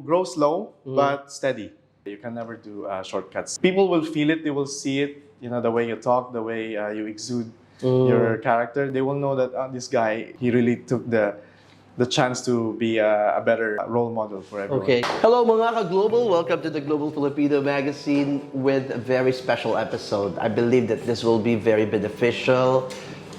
grow slow but steady. You can never do shortcuts. People will feel it, they will see it, the way you talk, the way you exude your character. They will know that this guy, he really took the chance to be a better role model for everyone. Okay. Hello mga ka-Global. Welcome to the Global Filipino Magazine with a very special episode. I believe that this will be very beneficial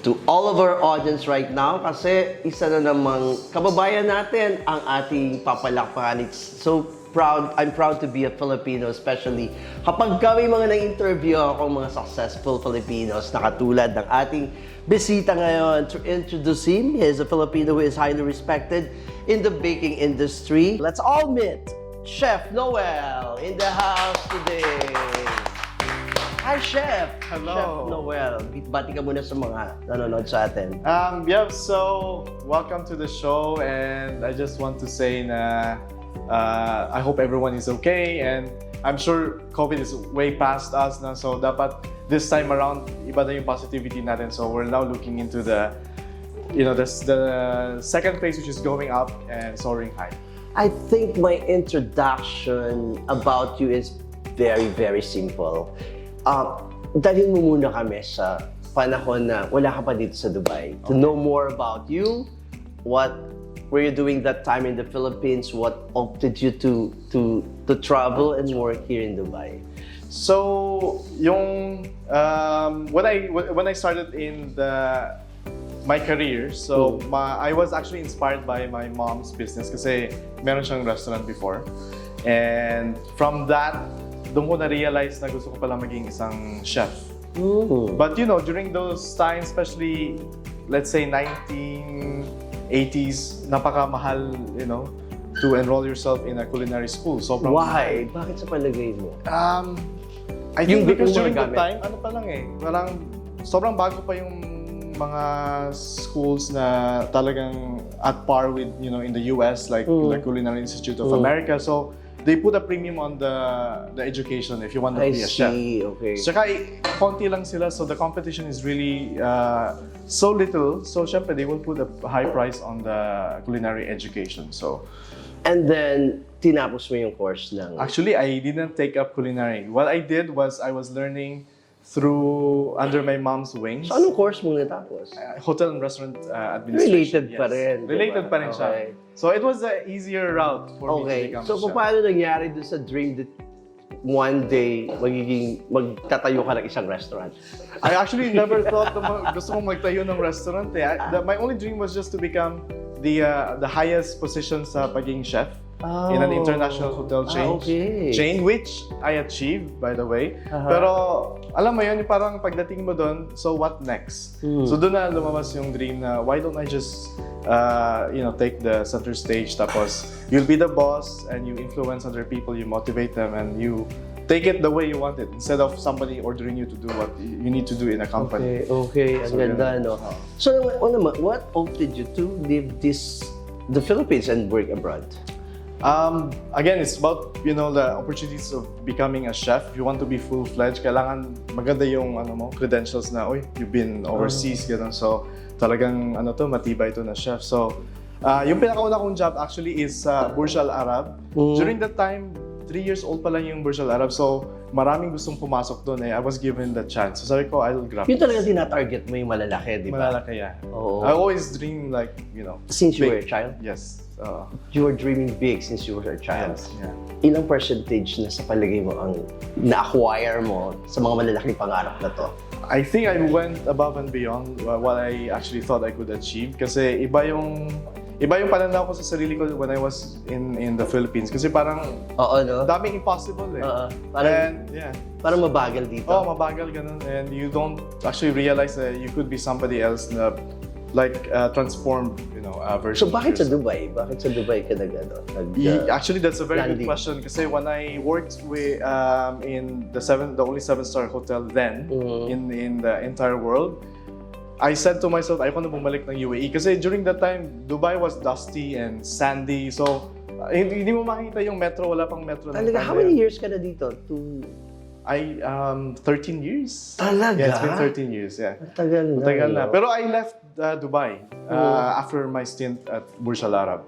to all of our audience right now kasi isa na namang kababayan natin ang ating papalakpakan. It's so proud. I'm proud to be a Filipino, especially kapag kami mga na-interview akong mga successful Filipinos na katulad ng ating bisita ngayon. To introduce him, he is a Filipino who is highly respected in the baking industry. Let's all meet Chef Nouel in the house today. Hi, Chef! Hello! Chef Nouel. Bati ka muna sa mga nanonood sa atin. Yeah, so welcome to the show, and I just want to say na I hope everyone is okay, and I'm sure COVID is way past us na, so dapat this time around iba na yung positivity natin. So we're now looking into the second phase, which is going up and soaring high. I think my introduction about you is very, very simple. Dalhin mo muna kami sa panahon na wala ka pa dito sa Dubai. To know more about you, what were you doing that time in the Philippines? What opted you to travel and work here in Dubai? So, when I started in my career, so I was actually inspired by my mom's business kasi meron siyang restaurant before. And from that, doon ko na-realize na gusto ko pala maging isang chef. But during those times, especially, let's say 1980s, napakamahal, to enroll yourself in a culinary school. So why? Bakit sa palagay mo? I think because during the time, parang sobrang bago pa yung mga schools na talagang at par with, in the US, like the Culinary Institute of America. So they put a premium on the education if you want to be a chef. Okay. Saka konti lang sila, so the competition is really so little. So syempre, they will put a high price on the culinary education. So, and then tinapos mo yung course ng... Actually, I didn't take up culinary. What I did was I was learning under my mom's wings. So anong course mo natapos? Hotel and restaurant administration. Related pa rin. Related diba? pa rin siya. Okay. So it was an easier route for me to become a chef. So paano nangyari doon sa dream that one day magtatayo ka ng isang restaurant? I actually never thought na gusto kong magtayo ng restaurant. My only dream was just to become the highest position sa pagiging chef. In an international hotel chain, which I achieved, by the way. Pero alam mo yun, parang pagdating mo doon, so what next? So doon na lumabas yung dream na why don't I just take the center stage, tapos you'll be the boss and you influence other people, you motivate them, and you take it the way you want it instead of somebody ordering you to do what you need to do in a company. Okay. Ang ganda, no? So what opted you to leave the Philippines and work abroad? Again, it's about the opportunities of becoming a chef. If you want to be full-fledged, kailangan maganda yung credentials na you've been overseas, ganun. So talagang matibay ito na chef. So yung pinakauna kong job actually is Burj Al Arab. During that time, 3 years old pa lang yung Burj Al Arab. So maraming gustong pumasok doon. I was given the chance. So sabi ko, I'll grab it. Yun talaga tinatarget mo yung malalaki, di ba? Malalaki, yeah. Oo. I always dream Since you big. were a child? Yes. You were dreaming big since you were a child. Yes, yeah. Ilang percentage na sa palagay mo ang na-acquire mo sa mga malalaking pangarap na to? I think I went above and beyond what I actually thought I could achieve. Kasi iba yung pananaw ko sa sarili ko when I was in the Philippines. Kasi parang daming impossible eh. Parang mabagal dito. Mabagal ganun. And you don't actually realize that you could be somebody else na transformed, version. So bakit sa Dubai? Bakit sa Dubai ka Actually, that's a very good question. Kasi when I worked in the only 7-star hotel then in the entire world, I said to myself, ayoko na bumalik ng UAE. Kasi during that time, Dubai was dusty and sandy. So hindi mo makita yung metro, wala pang metro. Talaga, how many years ka na dito? 13 years. Talaga? Yeah, it's been 13 years, yeah. Matagal na. Pero I left Dubai after my stint at Burj Al Arab.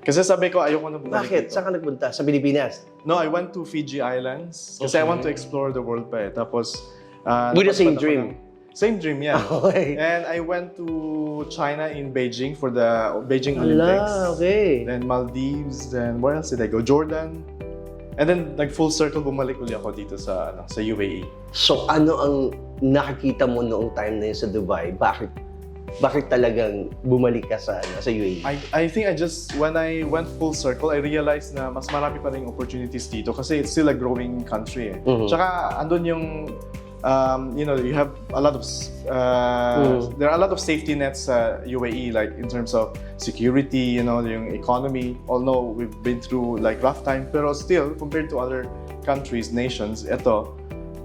Kasi sabi ko, ayoko na bumalik Bakit? dito. Saan ka nagpunta? Sa Pilipinas? No, I went to Fiji Islands kasi I want to explore the world pa eh. Tapos, With the same napadpad ako dream? Same dream, yeah. Okay. And I went to China in Beijing for the Beijing Olympics. Okay. Then Maldives, then where else did I go? Jordan. And then full circle bumalik uli ako dito sa UAE. So ano ang nakakita mo noong time na yun sa Dubai? Bakit talagang bumalik ka sa UAE? I think when I went full circle, I realized na mas marami pa rin opportunities dito kasi it's still a growing country eh. Tsaka andun yung you have a lot of there are a lot of safety nets sa UAE, like in terms of security, yung economy. Although we've been through rough time, pero still compared to other countries, nations,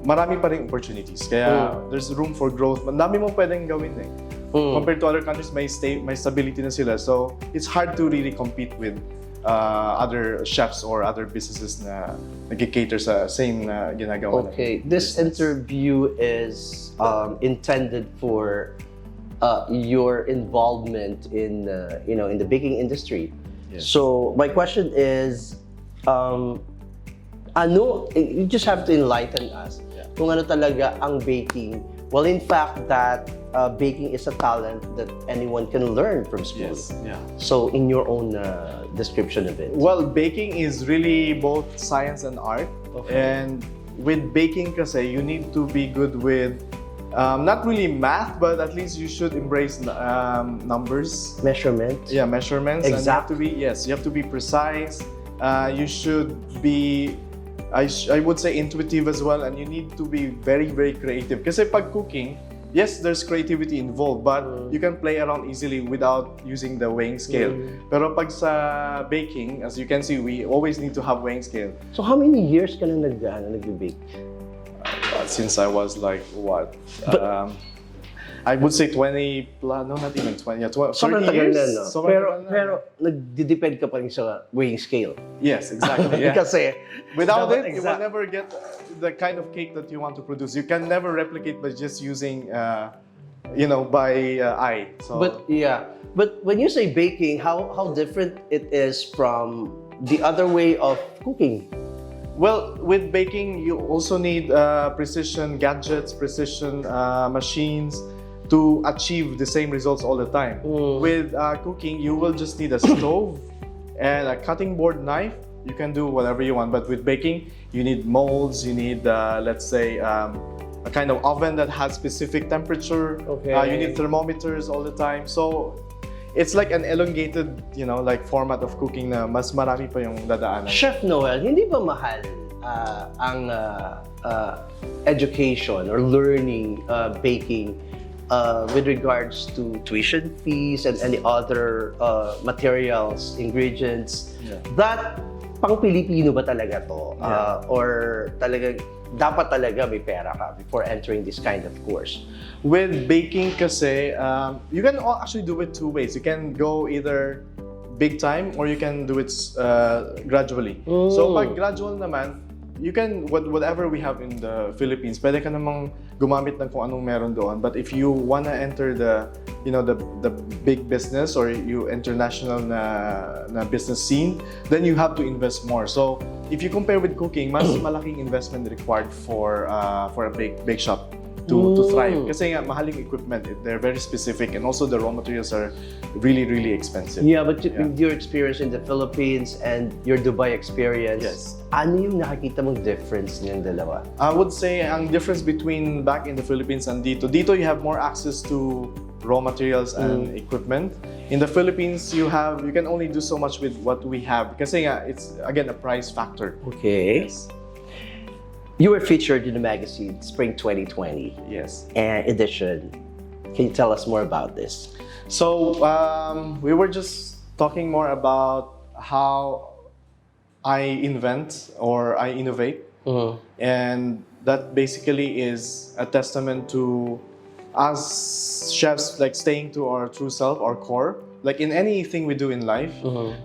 marami pa rin opportunities. Kaya there's room for growth. Madami mo pwedeng gawin eh. Compared to other countries, may stability na sila. So it's hard to really compete with other chefs or other businesses na nag-cater sa same na ginagawa. Okay, this interview is intended for your involvement in the baking industry. Yes. So my question is, you just have to enlighten us kung ano talaga ang baking. Well, in fact, that baking is a talent that anyone can learn from school. Yes, yeah. So, in your own description of it. Well, baking is really both science and art. Okay. And with baking kasi, you need to be good with not really math, but at least you should embrace numbers. Measurement. Yeah, measurements. Exact. And you have to be precise. You should be, I would say, intuitive as well, and you need to be very, very creative. Kasi pag cooking, yes, there's creativity involved, but you can play around easily without using the weighing scale. Pero pag sa baking, as you can see, we always need to have weighing scale. So, how many years ka na nag-bake? Since I was I would say 20 plus, no, not even 20, 30 Sobrang tagal years. na, no? Sobrang tagal na. Pero nagdi-depend ka pa rin sa weighing scale. Yes, exactly. Yeah. Kasi, Without it, dapat you will never get the kind of cake that you want to produce. You can never replicate by just using, by eye. So, but when you say baking, how different it is from the other way of cooking? well, with baking, you also need precision gadgets, precision machines to achieve the same results all the time. With cooking, you will just need a stove and a cutting board knife. You can do whatever you want, but with baking, you need molds, you need, let's say, a kind of oven that has specific temperature. Okay. You need thermometers all the time. So, it's like an elongated, format of cooking na mas marami pa yung dadaanan. Chef Noel, hindi ba mahal ang education or learning baking with regards to tuition fees and any other materials, ingredients? Yeah. That pang Pilipino ba talaga to? Or dapat talaga may pera ka before entering this kind of course? With baking kasi, you can actually do it two ways. You can go either big time or you can do it gradually. So pag gradual naman, you can, whatever we have in the Philippines, pwede ka namang gumamit ng kung anong meron doon. But if you wanna enter the big business or you international na business scene, then you have to invest more. So if you compare with cooking, mas malaking investment required for a bake shop to thrive. Kasi nga, mahaling equipment. They're very specific and also the raw materials are really, really expensive. Yeah, but with your experience in the Philippines and your Dubai experience, Yes. Ano yung nakakita mong difference niyang dalawa? I would say ang difference between back in the Philippines and dito you have more access to raw materials and equipment. In the Philippines, you can only do so much with what we have. Kasi nga, it's again a price factor. Okay. Yes. You were featured in the magazine Spring 2020 Yes. edition. Can you tell us more about this? So we were just talking more about how I invent or I innovate, and that basically is a testament to us chefs staying to our true self, our core, like in anything we do in life.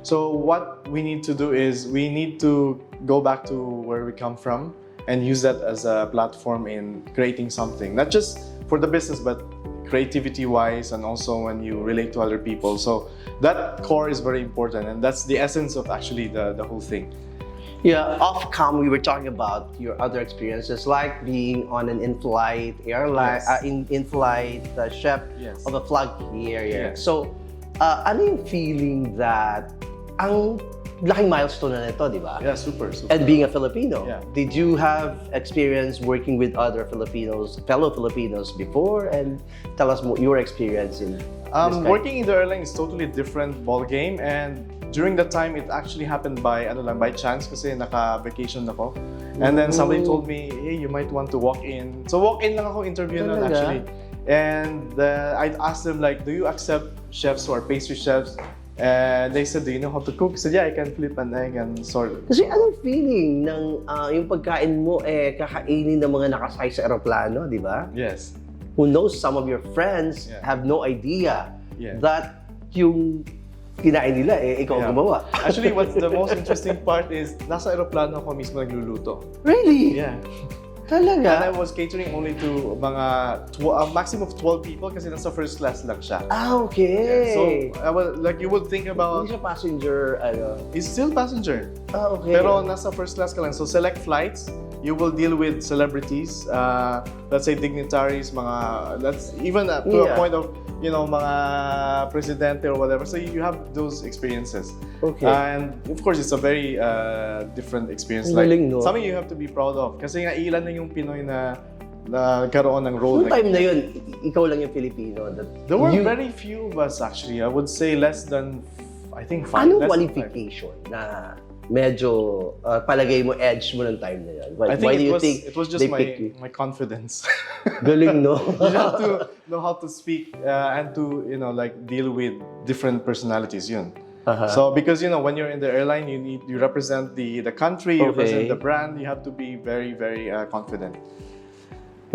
So what we need to do is we need to go back to where we come from and use that as a platform in creating something, not just for the business, but creativity-wise, and also when you relate to other people. So that core is very important, and that's the essence of actually the whole thing. Yeah, off cam we were talking about your other experiences, like being on an in-flight airline, Yes. in-flight chef Yes. of a flag carrier. Yes. So, ano yung feeling that ang laking milestone na nito, di ba? Yeah, super. And being a Filipino, Yeah. did you have experience working with other Filipinos, fellow Filipinos before? And tell us more your experience in this kind. Working in the airline is totally different ball game, and during that time it actually happened by chance kasi naka-vacation ako. And then somebody told me, hey, you might want to walk in. So walk in lang ako, interview nun Talaga? actually. And I'd asked them like, do you accept chefs who are pastry chefs? And they said, do you know how to cook? I said, yeah, I can flip an egg and sort of. Kasi anong feeling ng yung pagkain mo kakainin ng mga nakasakay sa eroplano, di ba? Yes. Who knows, some of your friends Yeah. have no idea Yeah. that yung kinain nila ikaw Yeah. gumawa. Actually, what's the most interesting part is nasa aeroplano ako mismo nagluluto. Really? Yeah. And I Talaga? was catering only to mga maximum of 12 people kasi nasa first class lang siya. Okay. So, I was, like you would think about, Hindi siya passenger, it's still passenger. Okay. Pero nasa first class ka lang. So select flights, you will deal with celebrities, let's say dignitaries, that's even to a Yeah. point of, mga presidente or whatever. So you have those experiences. Okay. And of course, it's a very different experience. Ang galing, no? Something you have to be proud of. Kasi nga, ilan na yung Pinoy na nagkaroon ng role. Noong time na yun, ikaw lang yung Filipino. There were very few of us actually. I would say less than, I think, 5. Anong less than qualification na medyo palagay mo edge mo ng time na yun? I think Why do you it was, think it was just they picked you? my confidence. Galing, no? You have to know how to speak and to deal with different personalities. Yun. Uh-huh. So because when you're in the airline, you represent the country, you represent Okay. the brand. You have to be very very confident.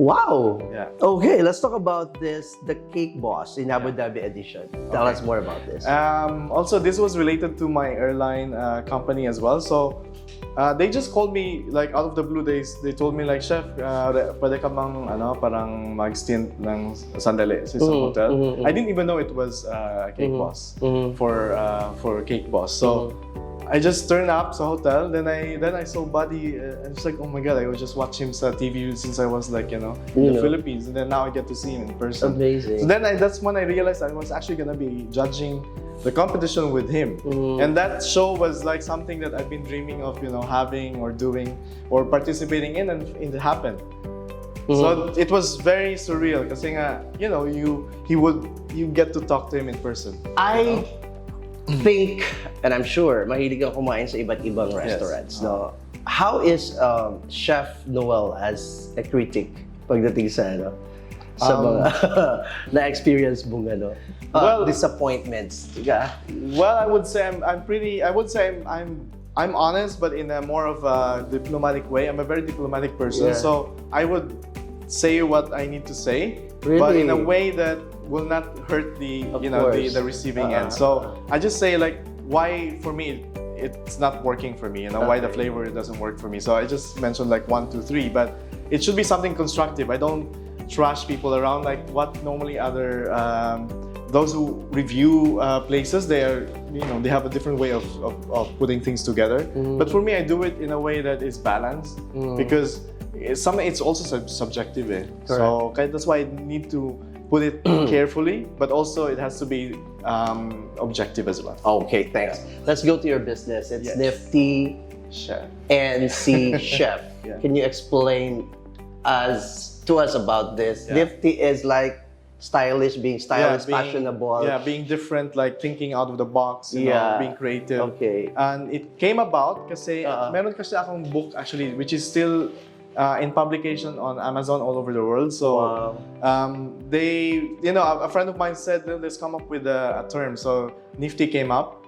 Wow. Yeah. Okay, let's talk about the Cake Boss in Abu Dhabi edition. Tell us more about this. Also, this was related to my airline company as well. So they just called me like out of the blue. They told me like, Chef, pwede ka bang parang mag-stint ng sandali sa isang hotel. I didn't even know it was Cake Boss for Cake Boss. So I just turned up sa hotel. Then I saw Buddy. I was like, oh my god! I would just watch him sa TV since I was like in the Philippines, and then now I get to see him in person. Amazing. So then that's when I realized I was actually gonna be judging the competition with him, and that show was like something that I've been dreaming of, having or doing or participating in, and it happened. So it was very surreal kasi nga, you get to talk to him in person. I think, and I'm sure, mahilig kang kumain sa iba't ibang restaurants, no? How is Chef Nouel as a critic pagdating sa sa mga na-experience mong disappointments? Well, I would say I'm honest, but in a more of a diplomatic way. I'm a very diplomatic person, so I would say what I need to say, but in a way that will not hurt the receiving end. So I just say like why for me it's not working for me, why the flavor doesn't work for me. So I just mentioned like 1, 2, 3, but it should be something constructive. I don't trash people around like what normally other those who review places, they have a different way of putting things together. But for me, I do it in a way that is balanced because it's also subjective. So that's why I need to put it carefully, but also it has to be objective as well. Okay, thanks. Let's go to your business. It's Nifty Chef. NC Chef. Can you explain to us about this? Nifty is like stylish, being fashionable. Yeah, being different, like thinking out of the box, being creative. Okay. And it came about kasi meron kasi akong book actually, which is still in publication on Amazon all over the world. So a friend of mine said, let's come up with a term. So Nifty came up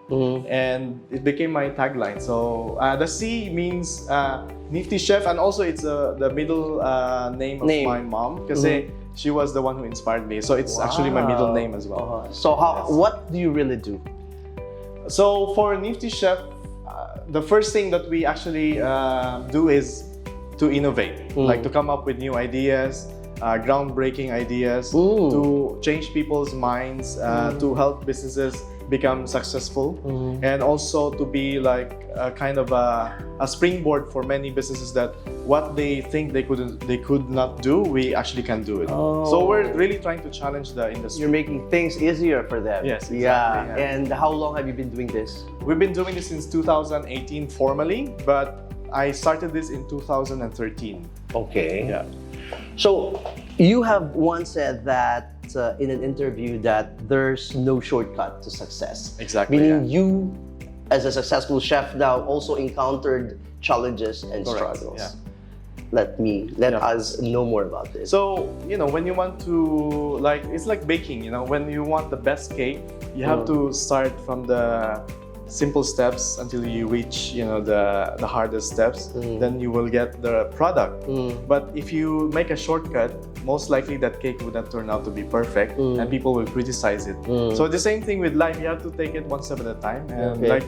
and it became my tagline. So the C means Nifty Chef, and also it's the middle name of my mom kasi she was the one who inspired me. So it's actually my middle name as well. So what do you really do? So for Nifty Chef, the first thing that we actually do is to innovate, like to come up with new ideas, groundbreaking ideas to change people's minds, to help businesses become successful, and also to be like a kind of a springboard for many businesses that what they think they could not do, we actually can do it. So we're really trying to challenge the industry. You're making things easier for them. Yes, exactly. Yeah. And how long have you been doing this? We've been doing this since 2018 formally, but I started this in 2013. Okay. Yeah. So you have once said that in an interview that there's no shortcut to success. Exactly. Meaning you, as a successful chef now, also encountered challenges and struggles. Yeah. Let us know more about this. So, when you want to, it's like baking, when you want the best cake, you have to start from the simple steps until you reach, the hardest steps. Then you will get the product. But if you make a shortcut, most likely that cake would not turn out to be perfect, and people will criticize it. So the same thing with life, you have to take it one step at a time. And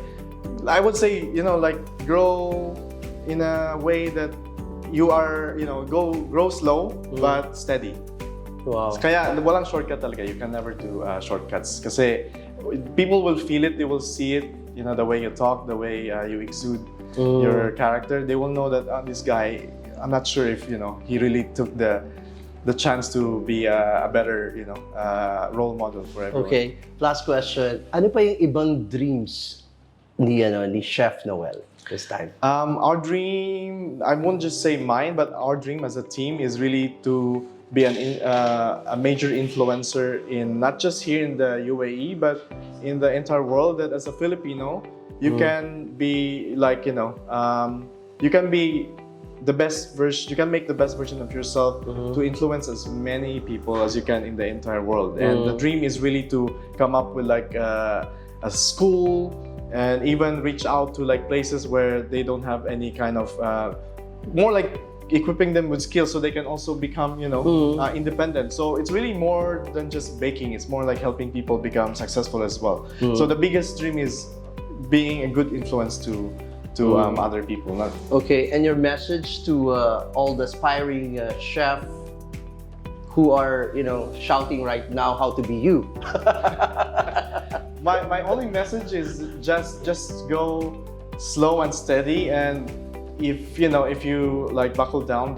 I would say, grow in a way that you are, grow slow but steady. Wow. Kaya walang shortcut talaga. You can never do shortcuts. Kasi people will feel it, they will see it, the way you talk, the way you exude your character. They will know that this guy, I'm not sure if, he really took the chance to be a better, role model for everyone. Okay. Last question. Ano pa yung ibang dreams ni Chef Nouel this time? Our dream, I won't just say mine, but our dream as a team is really to be a major influencer in not just here in the UAE, but in the entire world. That as a Filipino, you can be like, you can be the best version. You can make the best version of yourself to influence as many people as you can in the entire world. And the dream is really to come up with like a school, and even reach out to like places where they don't have any kind of more like equipping them with skills so they can also become independent. So it's really more than just baking. It's more like helping people become successful as well. So the biggest dream is being a good influence to other people. Okay, and your message to all the aspiring chef who are shouting right now how to be you. My only message is just go slow and steady, and if you like buckle down,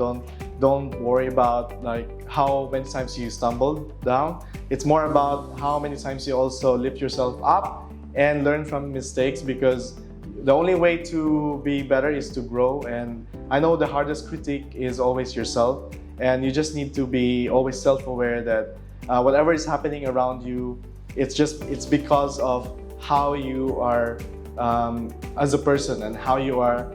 don't worry about like how many times you stumbled down. It's more about how many times you also lift yourself up and learn from mistakes, because the only way to be better is to grow. And I know the hardest critique is always yourself, and you just need to be always self-aware that whatever is happening around you, it's because of how you are as a person and how you are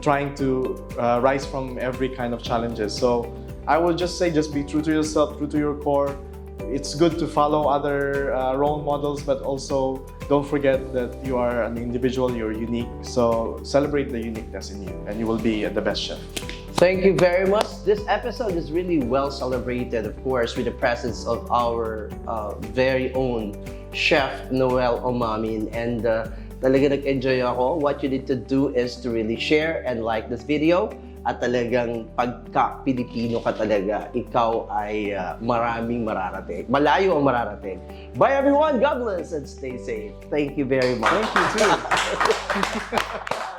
trying to rise from every kind of challenges. So I will just say, just be true to yourself, true to your core. It's good to follow other role models, but also don't forget that you are an individual, you're unique. So celebrate the uniqueness in you, and you will be the best chef. Thank you very much. This episode is really well celebrated, of course, with the presence of our very own Chef Nouel Omamalin. And talaga nag-enjoy ako. What you need to do is to really share and like this video. At talagang pagka-Pilipino ka talaga, ikaw ay maraming mararating. Malayo ang mararating. Bye everyone, God bless and stay safe. Thank you very much. Thank you too.